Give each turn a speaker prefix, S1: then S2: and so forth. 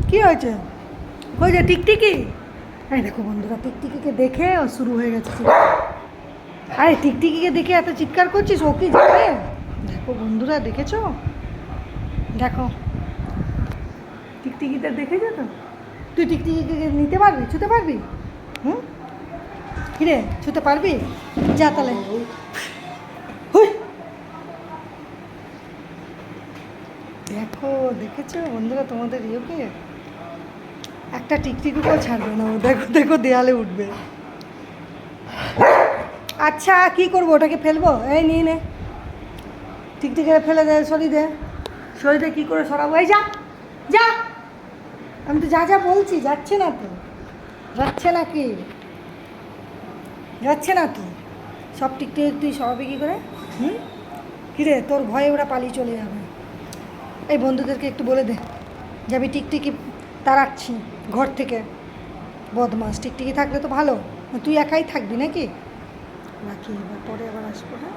S1: কি হয়েছে? হয়েছে টিকটিকি? আরে দেখো বন্ধুরা, টিকটিকিকে দেখে ও শুরু হয়ে গেছে চিৎকার। আরে টিকটিকিকে দেখে এত চিৎকার করছিস, ও কি যাবে? দেখো বন্ধুরা, দেখেছো? দেখো টিকটিকিটা দেখেছো তো? তুই টিকটিকিকে নিতে পারবি, ছুতে পারবি? হুম, কিরে ছুতে পারবি? যা তাহলে। হুই। দেখো, দেখেছো বন্ধুরা তোমাদের ইয়েকে? একটা টিকটিকিকেও ছাড়বে না ও, দেখো দেখো দেয়ালে উঠবে। আচ্ছা কি করবো, ওটাকে ফেলবো? এই নিয়ে নে, টিকটিকে ফেলে দে, সরিয়ে দে, সরিয়ে দে। কী করে সরাবো? এই যা, যা। আমি তো যা যা বলছি, যাচ্ছে না তো। যাচ্ছে নাকি? যাচ্ছে না তো। সব টিকটিকি তুই সরাবি কী করে? হুম, কিরে তোর ভয়ে ওরা পালিয়ে চলে যাবে। এই বন্ধুদেরকে একটু বলে দে যে আমি টিকটিকি তাড়াচ্ছি ঘর থেকে। বদমাস, টিকটিকি থাকলে তো ভালো। তুই একাই থাকবি নাকি? রাখি, এবার পরে আবার আসবো। হ্যাঁ।